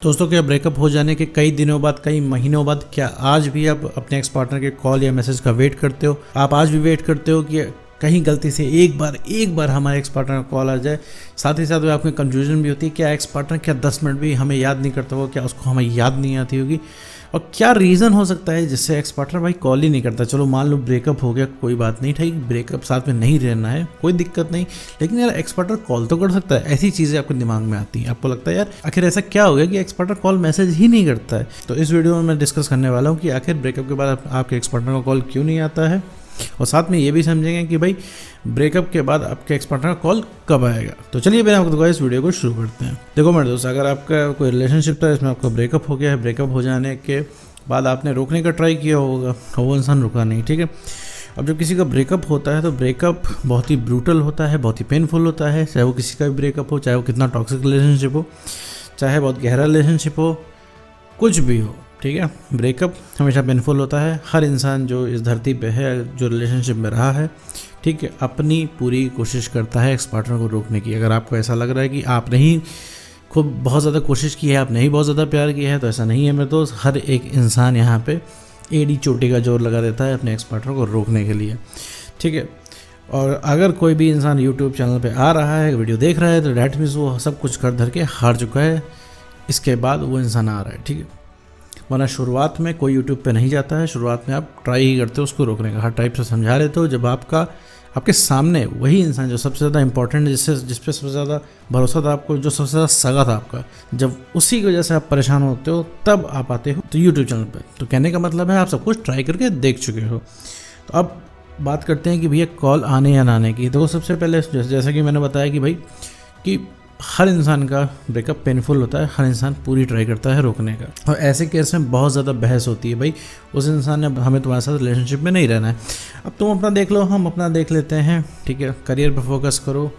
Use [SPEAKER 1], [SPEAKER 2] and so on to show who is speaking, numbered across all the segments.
[SPEAKER 1] दोस्तों, क्या ब्रेकअप हो जाने के कई दिनों बाद, कई महीनों बाद, क्या आज भी आप अपने एक्स पार्टनर के कॉल या मैसेज का वेट करते हो? आप आज भी वेट करते हो कि कहीं गलती से एक बार हमारे एक्स पार्टनर का कॉल आ जाए? साथ ही साथ में आपकी कंफ्यूजन भी होती है, क्या एक्स पार्टनर क्या 10 मिनट भी हमें याद नहीं करता होगा, क्या उसको हमें याद नहीं आती होगी? और क्या रीज़न हो सकता है जिससे एक्स पार्टनर भाई कॉल ही नहीं करता? चलो मान लो ब्रेकअप हो गया, कोई बात नहीं, ठीक, ब्रेकअप साथ में नहीं रहना है, कोई दिक्कत नहीं, लेकिन यार एक्स पार्टनर कॉल तो कर सकता है। ऐसी चीज़ें आपके दिमाग में आती हैं, आपको लगता है यार आखिर ऐसा क्या हो गया कि एक्स पार्टनर कॉल मैसेज ही नहीं करता है। तो इस वीडियो में मैं डिस्कस करने वाला हूँ कि आखिर ब्रेकअप के बाद आपके एक्स पार्टनर का कॉल क्यों नहीं आता है, और साथ में ये भी समझेंगे कि भाई ब्रेकअप के बाद आपके एक्स पार्टनर का कॉल कब आएगा। तो चलिए मैं आपको इस वीडियो को शुरू करते हैं। देखो मेरे दोस्त, अगर आपका कोई रिलेशनशिप था, इसमें आपका ब्रेकअप हो गया है, ब्रेकअप हो जाने के बाद आपने रोकने का ट्राई किया होगा, वो इंसान रुका नहीं, ठीक है। अब जब किसी का ब्रेकअप होता है तो ब्रेकअप बहुत ही ब्रूटल होता है, बहुत ही पेनफुल होता है, चाहे वो किसी का भी ब्रेकअप हो, चाहे वो कितना टॉक्सिक रिलेशनशिप हो, चाहे बहुत गहरा रिलेशनशिप हो, कुछ भी हो, ठीक है। ब्रेकअप हमेशा पेनफुल होता है। हर इंसान जो इस धरती पे है, जो रिलेशनशिप में रहा है, ठीक है, अपनी पूरी कोशिश करता है एक्स पार्टनर को रोकने की। अगर आपको ऐसा लग रहा है कि आपने ही खूब बहुत ज़्यादा कोशिश की है, आपने ही बहुत ज़्यादा प्यार किया है, तो ऐसा नहीं है मेरे दोस्त। हर एक इंसान यहाँ पे एड़ी चोटी का जोर लगा देता है अपने एक्स पार्टनर को रोकने के लिए, ठीक है। और अगर कोई भी इंसान यूट्यूब चैनल पे आ रहा है, वीडियो देख रहा है, तो डैट मीन्स वो सब कुछ कर धर के हार चुका है। इसके बाद वो इंसान आ रहा है, ठीक है। वरना शुरुआत में कोई यूट्यूब पे नहीं जाता है, शुरुआत में आप ट्राई ही करते हो उसको रोकने का, हर टाइप से समझा लेते हो। जब आपके सामने वही इंसान जो सबसे ज़्यादा इंपॉर्टेंट है, जिस पे सबसे ज़्यादा भरोसा था आपको, जो सबसे ज़्यादा सगा था आपका, जब उसी की वजह से आप परेशान होते हो, तब आप आते हो तो यूट्यूब चैनल पर। तो कहने का मतलब है आप सब कुछ ट्राई करके देख चुके हो। तो अब बात करते हैं कि भैया कॉल आने या ना आने की। देखो सबसे पहले जैसा कि मैंने बताया कि भाई कि हर इंसान का ब्रेकअप पेनफुल होता है, हर इंसान पूरी ट्राई करता है रोकने का, और ऐसे केस में बहुत ज़्यादा बहस होती है। भाई उस इंसान ने हमें तुम्हारे साथ रिलेशनशिप में नहीं रहना है, अब तुम अपना देख लो, हम अपना देख लेते हैं, ठीक है। करियर पर फोकस करो,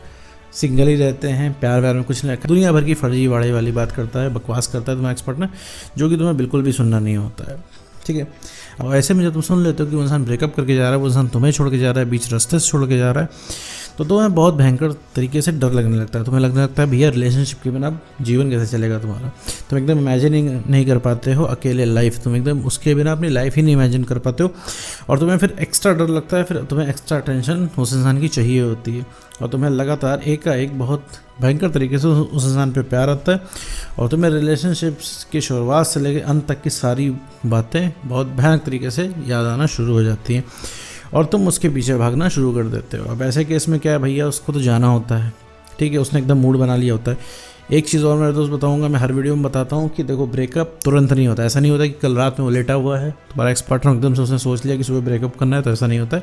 [SPEAKER 1] सिंगल ही रहते हैं, प्यार व्यार में कुछ नहीं रखा। दुनिया भर की फर्जी वाड़े वाली बात करता है, बकवास करता है तुम्हारा एक्स पार्टनर, जो कि तुम्हें बिल्कुल भी सुनना नहीं होता है, ठीक है। और ऐसे में जब तुम सुन लेते हो कि वो इंसान ब्रेकअप करके जा रहा है, वो इंसान तुम्हें छोड़ के जा रहा है, बीच रास्ते से छोड़ के जा रहा है, तो तुम्हें बहुत भयंकर तरीके से डर लगने लगता है। तुम्हें लगने लगता है भैया रिलेशनशिप के बिना जीवन कैसे चलेगा तुम्हारा। तुम एकदम इमेजिन नहीं कर पाते हो अकेले लाइफ, तुम एकदम उसके बिना अपनी लाइफ ही नहीं इमेजिन कर पाते हो, और तुम्हें फिर एक्स्ट्रा डर लगता है, फिर तुम्हें एक्स्ट्रा टेंशन उस इंसान की चाहिए होती है, और तुम्हें लगातार एक का एक बहुत भयंकर तरीके से उस इंसान पे प्यार आता है, और तुम्हें रिलेशनशिप्स की शुरुआत से लेकर अंत तक की सारी बातें बहुत भयानक तरीके से याद आना शुरू हो जाती हैं, और तुम उसके पीछे भागना शुरू कर देते हो। अब ऐसे केस में क्या है भैया, उसको तो जाना होता है, ठीक है, उसने एकदम मूड बना लिया होता है। एक चीज़ और मेरे दोस्त बताऊंगा, मैं हर वीडियो में बताता हूँ कि देखो ब्रेकअप तुरंत नहीं होता। ऐसा नहीं होता कि कल रात में वो लेटा हुआ है, तुम्हारा एक्स पार्टनर एकदम से उसने सोच लिया कि सुबह ब्रेकअप करना है, तो ऐसा नहीं होता है।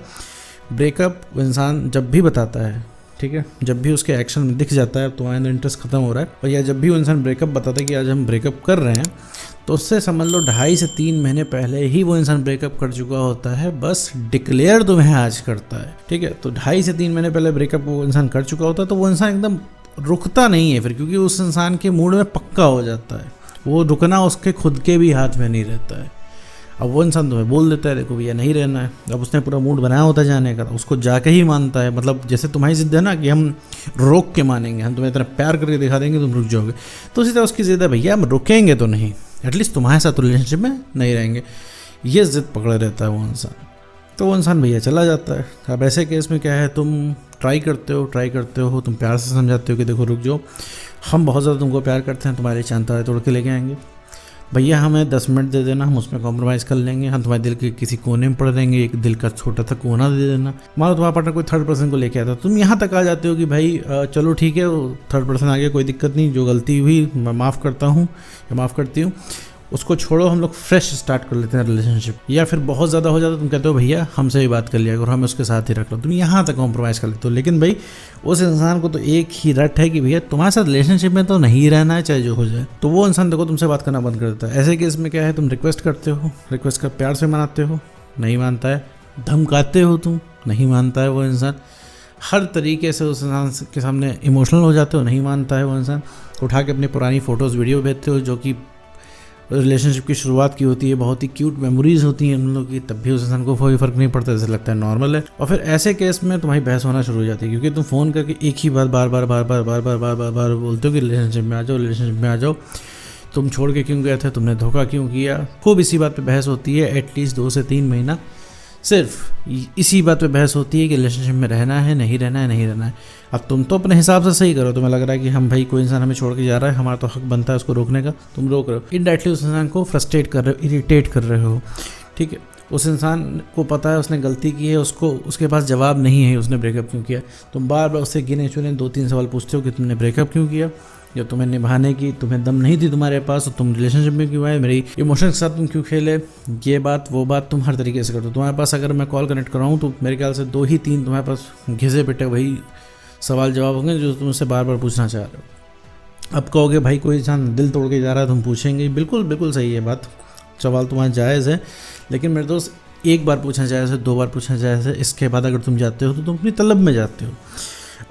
[SPEAKER 1] ब्रेकअप इंसान जब भी बताता है, ठीक है, जब भी उसके एक्शन में दिख जाता है तुम्हारे अंदर इंटरेस्ट खत्म हो रहा है, और या जब भी वो इंसान ब्रेकअप बताता है कि आज हम ब्रेकअप कर रहे हैं, तो उससे समझ लो 2.5 से 3 महीने पहले ही वो इंसान ब्रेकअप कर चुका होता है, बस डिक्लेयर तुम्हें आज करता है, ठीक है। तो 2.5 से 3 महीने पहले ब्रेकअप वो इंसान कर चुका होता है, तो वो इंसान एकदम रुकता नहीं है फिर, क्योंकि उस इंसान के मूड में पक्का हो जाता है। वो रुकना उसके खुद के भी हाथ में नहीं रहता है। अब वो इंसान तुम्हें बोल देता है देखो भैया नहीं रहना है, अब उसने पूरा मूड बनाया होता है जाने का, उसको जाके ही मानता है। मतलब जैसे तुम्हारी जिद है ना कि हम रोक के मानेंगे, हम तुम्हें इतना प्यार करके दिखा देंगे तुम रुक जाओगे, तो उसी तरह उसकी जिद है भैया हम रुकेंगे तो नहीं, एटलीस्ट तुम्हारे साथ रिलेशनशिप में नहीं रहेंगे, ये जिद पकड़े रहता है वो इंसान। तो वो इंसान भैया चला जाता है। अब ऐसे केस में क्या है, तुम ट्राई करते हो, तुम प्यार से समझाते हो कि देखो रुक जाओ, हम बहुत ज़्यादा तुमको प्यार करते हैं, तुम्हारे चांद तोड़ के लेके आएंगे, भैया हमें 10 मिनट दे देना, हम उसमें कॉम्प्रोमाइज़ कर लेंगे, हम तुम्हारे दिल के किसी कोने में पड़ देंगे, एक दिल का छोटा सा कोना दे देना। मान लो तुम्हारा पार्टनर कोई थर्ड पर्सन को लेके आता, तुम यहाँ तक आ जाते हो कि भाई चलो ठीक है, थर्ड पर्सन आ गया, कोई दिक्कत नहीं, जो गलती हुई मैं माफ़ करता हूँ या माफ़ करती हूँ, उसको छोड़ो, हम लोग फ्रेश स्टार्ट कर लेते हैं रिलेशनशिप। या फिर बहुत ज़्यादा हो जाता तुम कहते हो भैया हमसे ही बात कर लिया करो, हमें उसके साथ ही रख लो, तुम यहाँ तक कॉम्प्रोमाइज़ कर लेते हो। लेकिन भाई उस इंसान को तो एक ही रट है कि भैया तुम्हारे साथ रिलेशनशिप में तो नहीं रहना है, चाहे जो हो जाए। तो वो इंसान देखो तुमसे बात करना बंद कर देता है। ऐसे केस में क्या है, तुम रिक्वेस्ट करते हो, रिक्वेस्ट का प्यार से मनाते हो, नहीं मानता है, धमकाते हो तुम, नहीं मानता है वो इंसान, हर तरीके से उस इंसान के सामने इमोशनल हो जाते हो, नहीं मानता है वो इंसान, उठा के अपनी पुरानी फ़ोटोज़ वीडियो भेजते हो जो कि रिलेशनशिप की शुरुआत की होती है, बहुत ही क्यूट मेमोरीज होती हैं हम लोग की, तब भी उस इंसान को कोई फ़र्क नहीं पड़ता, जैसे लगता है नॉर्मल है। और फिर ऐसे केस में तुम्हारी बहस होना शुरू हो जाती है, क्योंकि तुम फ़ोन करके एक ही बात बार बार बोलते हो कि रिलेशनशिप में आ जाओ, रिलेशनशिप में आ जाओ। तुम छोड़ के क्यों गए थे, तुमने धोखा क्यों किया। खूब इसी बात पे बहस होती है, एटलीस्ट 2 से 3 महीना सिर्फ इसी बात पे बहस होती है कि रिलेशनशिप में रहना है नहीं रहना है, नहीं रहना है। अब तुम तो अपने हिसाब से सही करो, तुम्हें लग रहा है कि हम भाई कोई इंसान हमें छोड़ के जा रहा है, हमारा तो हक बनता है उसको रोकने का, तुम रोक रहे हो। इनडायरेक्टली उस इंसान को फ्रस्ट्रेट कर रहे हो, इरिटेट कर रहे हो, ठीक है। उस इंसान को पता है उसने गलती की है, उसको उसके पास जवाब नहीं है उसने ब्रेकअप क्यों किया। तुम बार बार उससे गिने चुने 2-3 सवाल पूछते हो कि तुमने ब्रेकअप क्यों किया, या तुम्हें निभाने की तुम्हें दम नहीं थी तुम्हारे पास, तो तुम रिलेशनशिप में क्यों आए, मेरी इमोशन के साथ तुम क्यों खेले, ये बात वो बात तुम हर तरीके से करते हो। तुम्हारे पास अगर मैं कॉल कनेक्ट कराऊँ तो मेरे ख्याल से 2 ही 3 तुम्हारे पास घिसे पिटे वही सवाल जवाब होंगे जो तुम उससे बार बार पूछना चाह रहे हो। अब कहोगे भाई कोई इंसान दिल तोड़ के जा रहा है, तुम पूछेंगे, बिल्कुल बिल्कुल सही है बात, सवाल तुम्हारा जायज़ है। लेकिन मेरे दोस्त, एक बार पूछना जायज़ है, 2 बार पूछना जायज़ है, इसके बाद अगर तुम जाते हो तो तुम अपनी तलब में जाते हो।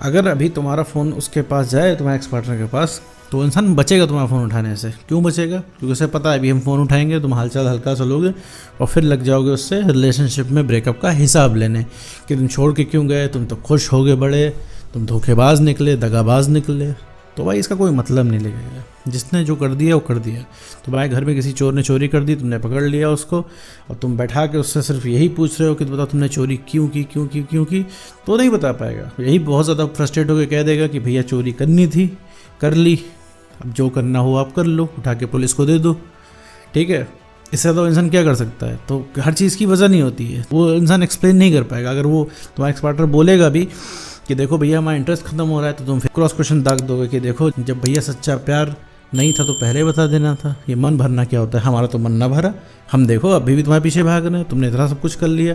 [SPEAKER 1] अगर अभी तुम्हारा फ़ोन उसके पास जाए, तुम्हारे एक्स पार्टनर के पास, तो इंसान बचेगा तुम्हारा फ़ोन उठाने से। क्यों बचेगा? क्योंकि उसे पता है अभी हम फ़ोन उठाएंगे, तुम हालचाल हल्का सा लोगे और फिर लग जाओगे उससे रिलेशनशिप में ब्रेकअप का हिसाब लेने कि तुम छोड़ के क्यों गए, तुम तो खुश हो गए बड़े, तुम धोखेबाज निकले, दगाबाज निकले। तो भाई इसका कोई मतलब नहीं लगेगा। जिसने जो कर दिया वो कर दिया। तुम्हारे घर में किसी चोर ने चोरी कर दी, तुमने पकड़ लिया उसको और तुम बैठा के उससे सिर्फ यही पूछ रहे हो कि बताओ तुमने चोरी क्यों की, तो नहीं बता पाएगा। यही बहुत ज़्यादा फ्रस्ट्रेट होकर कह देगा कि भैया चोरी करनी थी, कर ली, अब जो करना हो आप कर लो, उठा के पुलिस को दे दो, ठीक है। इससे तो इंसान क्या कर सकता है? तो हर चीज़ की वजह नहीं होती है, वो इंसान एक्सप्लेन नहीं कर पाएगा। अगर वो तुम्हारा एक्स पार्टनर बोलेगा भी कि देखो भैया हमारा इंटरेस्ट खत्म हो रहा है, तो तुम फिर क्रॉस क्वेश्चन दाग दोगे कि देखो जब भैया सच्चा प्यार नहीं था तो पहले बता देना था। ये मन भरना क्या होता है? हमारा तो मन ना भरा, हम देखो अभी भी तुम्हारे पीछे भाग रहे हैं, तुमने इतना सब कुछ कर लिया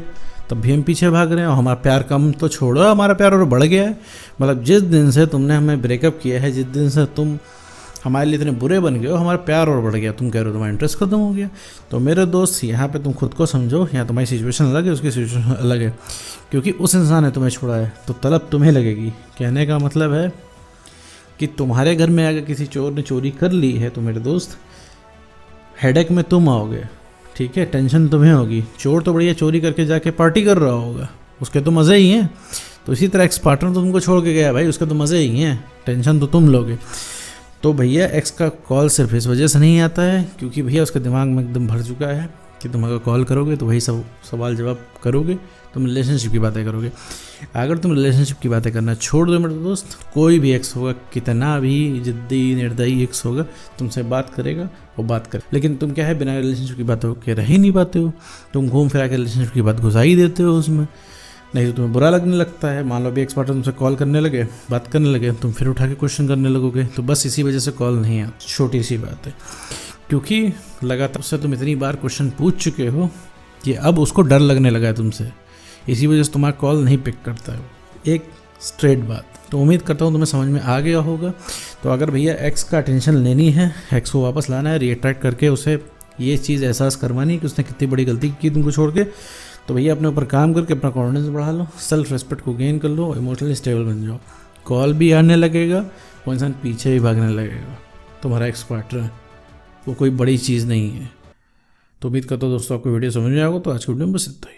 [SPEAKER 1] तब भी हम पीछे भाग रहे हैं, और हमारा प्यार कम तो छोड़ो, हमारा प्यार और बढ़ गया है। मतलब जिस दिन से तुमने हमें ब्रेकअप किया है, जिस दिन से तुम हमारे लिए इतने बुरे बन गए हो, हमारा प्यार और बढ़ गया। तुम कह रहे हो तुम्हारा इंटरेस्ट खत्म हो गया। तो मेरे दोस्त, यहाँ पे तुम खुद को समझो, यहाँ तुम्हारी सिचुएशन अलग है, उसकी सिचुएशन अलग है। क्योंकि उस इंसान ने तुम्हें छोड़ा है तो तलब तुम्हें लगेगी। कहने का मतलब है कि तुम्हारे घर में अगर किसी चोर ने चोरी कर ली है तो मेरे दोस्त, हेडेक में तुम आओगे, ठीक है, टेंशन तुम्हें होगी। चोर तो बढ़िया चोरी करके जाके पार्टी कर रहा होगा, उसके तो मज़े ही हैं। तो इसी तरह एक्स पार्टनर तो तुमको छोड़ के गया भाई, उसके तो मज़े ही हैं, टेंशन तो तुम लोगे। तो भैया एक्स का कॉल सिर्फ इस वजह से नहीं आता है क्योंकि भैया उसके दिमाग में एकदम भर चुका है कि तुम अगर कॉल करोगे तो वही सब सवाल जवाब करोगे, तुम रिलेशनशिप की बातें करोगे। अगर तुम रिलेशनशिप की बातें करना छोड़ दो मेरे दोस्त, कोई भी एक्स होगा, कितना भी जिद्दी निर्दयी एक्स होगा, तुमसे बात करेगा, वो बात करे। लेकिन तुम क्या है, बिना रिलेशनशिप की बातों के रह ही नहीं पाते हो। तुम घूम फिरा के रिलेशनशिप की बात घुसा ही देते हो उसमें, नहीं तो तुम्हें बुरा लगने लगता है। मान लो अभी एक्स पार्टनर तुमसे कॉल करने लगे, बात करने लगे, तुम फिर उठा के क्वेश्चन करने लगोगे। तो बस इसी वजह से कॉल नहीं आती, छोटी सी बात है। क्योंकि लगातार उससे तुम इतनी बार क्वेश्चन पूछ चुके हो कि अब उसको डर लगने लगा है तुमसे, इसी वजह से तुम्हारा कॉल नहीं पिक करता है। एक स्ट्रेट बात। तो उम्मीद करता हूँ तुम्हें समझ में आ गया होगा। तो अगर भैया एक्स का अटेंशन लेनी है, एक्स को वापस लाना है, रिएट्रैक्ट करके उसे ये चीज़ एहसास करवानी है कि उसने कितनी बड़ी गलती की तुमको छोड़ के, तो भैया अपने ऊपर काम करके अपना कॉन्फिडेंस बढ़ा लो, सेल्फ रेस्पेक्ट को गेन कर लो, इमोशनली स्टेबल बन जाओ। कॉल भी आने लगेगा, वो इंसान पीछे भी भागने लगेगा। तुम्हारा एक्स पार्टनर वो कोई बड़ी चीज़ नहीं है। तो उम्मीद करता हूँ दोस्तों आपको वीडियो समझ में आएगा। तो आज की वीडियो में बस इतना ही।